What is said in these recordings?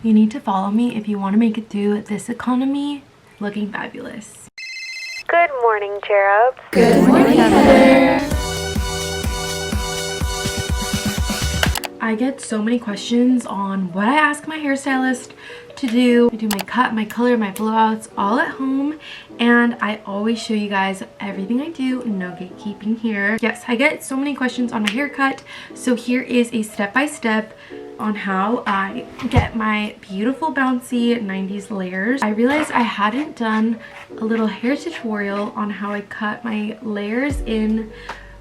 You need to follow me if you want to make it through this economy looking fabulous. Good morning, cherubs. Good morning, Heather. I get so many questions on what I ask my hairstylist to do. I do my cut, my color, my blowouts all at home, and I always show you guys everything I do. No gatekeeping here. Yes, I get so many questions on my haircut, so here is a step-by-step on how I get my beautiful bouncy 90s layers. I realized I hadn't done a little hair tutorial on how I cut my layers in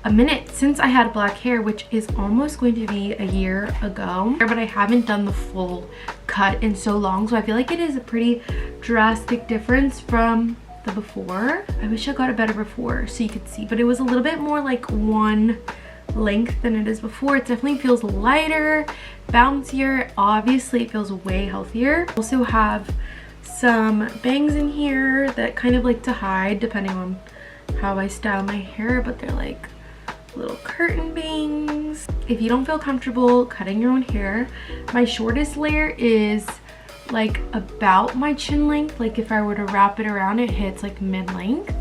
a minute since I had black hair, which is almost going to be a year ago, but I haven't done the full cut in so long, so I feel like it is a pretty drastic difference from the before. I wish I got it better before so you could see, but it was a little bit more like one length than it is before. It definitely feels lighter, bouncier. Obviously it feels way healthier. Also have some bangs in here that kind of like to hide depending on how I style my hair, but they're like little curtain bangs. If you don't feel comfortable cutting your own hair, my shortest layer is like about my chin length. Like if I were to wrap it around, it hits like mid-length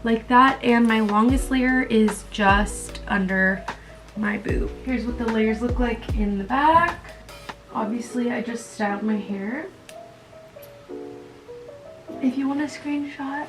like that, and my longest layer is just under my boob. Here's what the layers look like in the back. Obviously I just styled my hair. If you want a screenshot,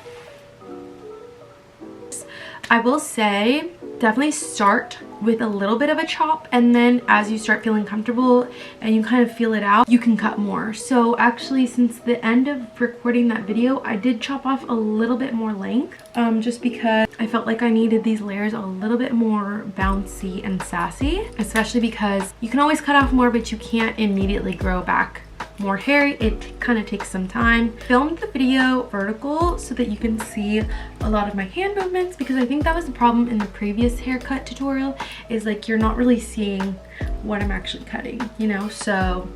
I will say definitely start with a little bit of a chop, and then as you start feeling comfortable and you kind of feel it out, you can cut more. So actually, since the end of recording that video, I did chop off a little bit more length, just because I felt like I needed these layers a little bit more bouncy and sassy, especially because you can always cut off more, but you can't immediately grow back more hair. It kind of takes some time. Filmed the video vertical so that you can see a lot of my hand movements, because I think that was the problem in the previous haircut tutorial, is like you're not really seeing what I'm actually cutting, you know? So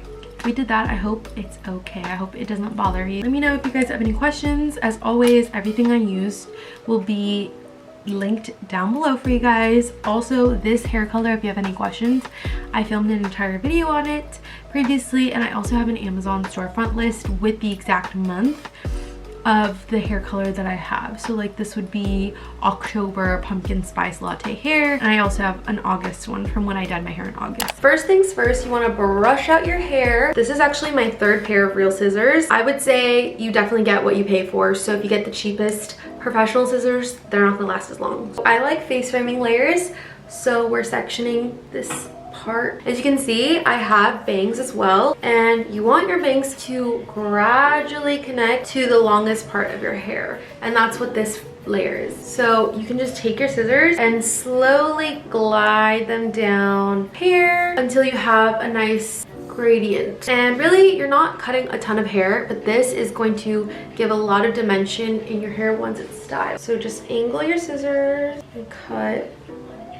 we did that. I hope it's okay. I hope it doesn't bother you. Let me know if you guys have any questions. As always, everything I used will be linked down below for you guys. Also, this hair color, if you have any questions, I filmed an entire video on it previously, and I also have an Amazon storefront list with the exact month of the hair color that I have. So like this would be October pumpkin spice latte hair, and I also have an August one from when I dyed my hair in August. First things first, you want to brush out your hair. This is actually my third pair of real scissors. I would say you definitely get what you pay for, so if you get the cheapest professional scissors, they're not gonna last as long. I like face framing layers, so we're sectioning this part. As you can see, I have bangs as well, and you want your bangs to gradually connect to the longest part of your hair, and that's what this layer is. So you can just take your scissors and slowly glide them down here until you have a nice gradient. And really, you're not cutting a ton of hair, but this is going to give a lot of dimension in your hair once it's styled. So just angle your scissors and cut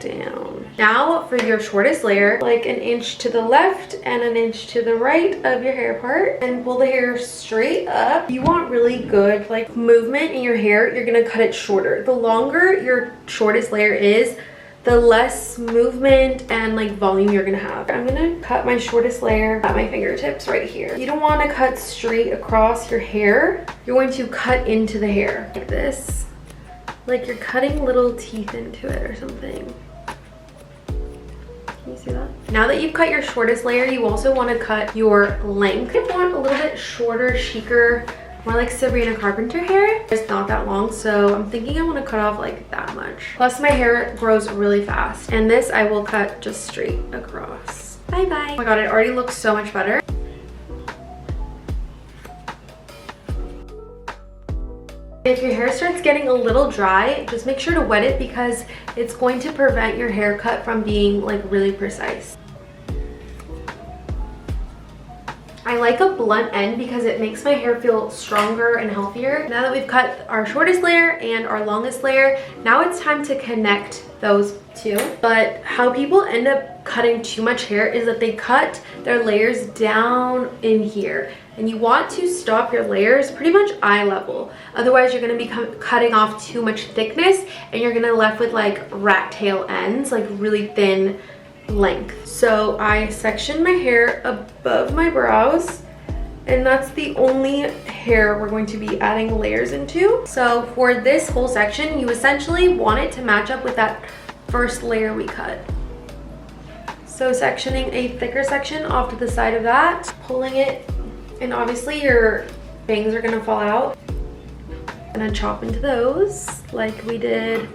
down. Now for your shortest layer, like an inch to the left and an inch to the right of your hair part, and pull the hair straight up. You want really good like movement in your hair, you're gonna cut it shorter. The longer your shortest layer is, the less movement and like volume you're gonna have. I'm gonna cut my shortest layer at my fingertips right here. You don't want to cut straight across your hair. You're going to cut into the hair like this, like you're cutting little teeth into it or something. Can you see that? Now that you've cut your shortest layer, you also want to cut your length. You want a little bit shorter, chicer, more like Sabrina Carpenter hair. It's not that long, so I'm thinking I want to cut off like that much. Plus my hair grows really fast, and this I will cut just straight across. Bye bye. Oh my god, it already looks so much better. If your hair starts getting a little dry, just make sure to wet it, because it's going to prevent your haircut from being like really precise. I like a blunt end because it makes my hair feel stronger and healthier. Now that we've cut our shortest layer and our longest layer, now it's time to connect those two. But how people end up cutting too much hair is that they cut their layers down in here. And you want to stop your layers pretty much eye level. Otherwise, you're gonna be cutting off too much thickness, and you're gonna left with like rat tail ends, like really thin length. So I section my hair above my brows And that's the only hair we're going to be adding layers into. So for this whole section, you essentially want it to match up with that first layer we cut. So sectioning a thicker section off to the side of that, pulling it, and obviously your bangs are gonna fall out. Gonna chop into those like we did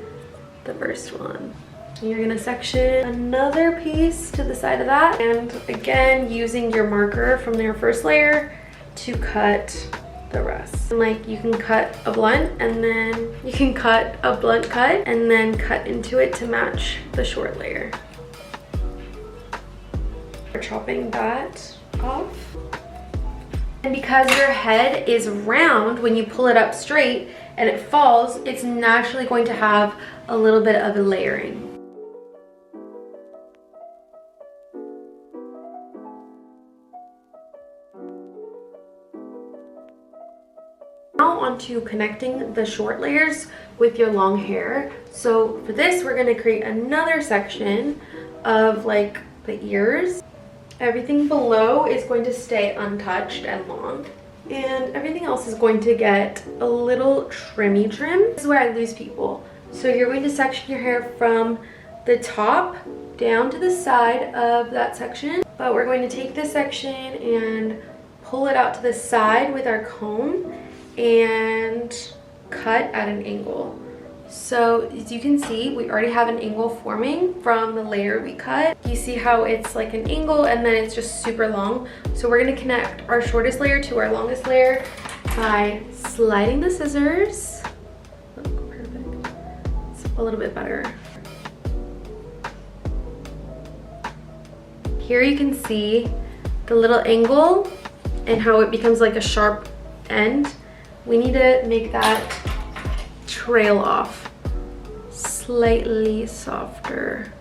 the first one. You're gonna section another piece to the side of that, and again using your marker from your first layer to cut the rest. And like you can cut a blunt and then you can cut a blunt cut and then cut into it to match the short layer. We're chopping that off. And because your head is round, when you pull it up straight and it falls, it's naturally going to have a little bit of a layering. Now onto connecting the short layers with your long hair. So for this, we're gonna create another section of like the ears. Everything below is going to stay untouched and long. And everything else is going to get a little trimmy trim. This is where I lose people. So you're going to section your hair from the top down to the side of that section. But we're going to take this section and pull it out to the side with our comb and cut at an angle. So as you can see, we already have an angle forming from the layer we cut. You see how it's like an angle and then it's just super long. So we're gonna connect our shortest layer to our longest layer by sliding the scissors. Oh, perfect. It's a little bit better. Here you can see the little angle and how it becomes like a sharp end. We need to make that trail off slightly softer,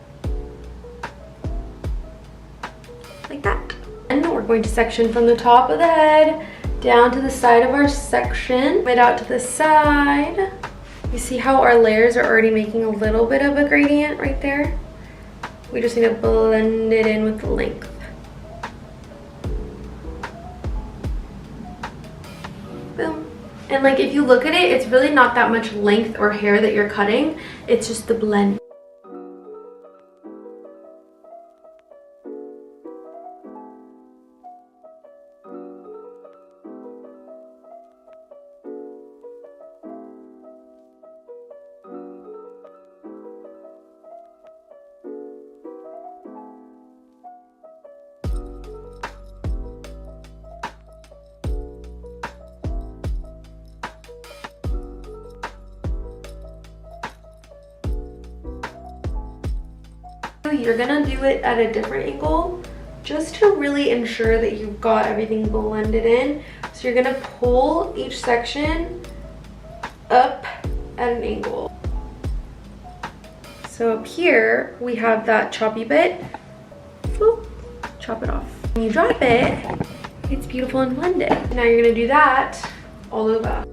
like that. And we're going to section from the top of the head down to the side of our section, right out to the side. You see how our layers are already making a little bit of a gradient right there? We just need to blend it in with the length. Boom. And like if you look at it, it's really not that much length or hair that you're cutting. It's just the blend. You're gonna do it at a different angle just to really ensure that you've got everything blended in. So you're gonna pull each section up at an angle. So up here we have that choppy bit. Boop, chop it off. When you drop it, it's beautiful and blended. Now you're gonna do that all over.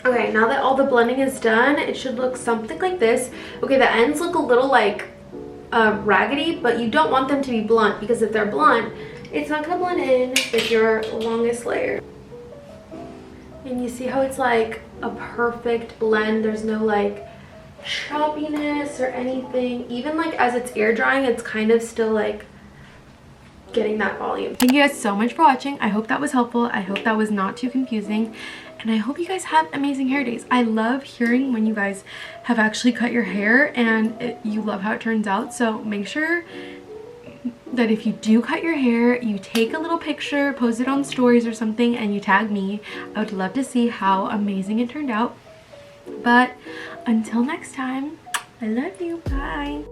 Okay, now that all the blending is done, it should look something like this. Okay, the ends look a little like raggedy, but you don't want them to be blunt because if they're blunt, it's not gonna blend in with your longest layer. And you see how it's like a perfect blend. There's no like choppiness or anything. Even like as it's air drying, it's kind of still like getting that volume. Thank you guys so much for watching. I hope that was helpful. I hope that was not too confusing. And I hope you guys have amazing hair days. I love hearing when you guys have actually cut your hair and you love how it turns out. So make sure that if you do cut your hair, you take a little picture, post it on stories or something, and you tag me. I would love to see how amazing it turned out. But until next time, I love you. Bye.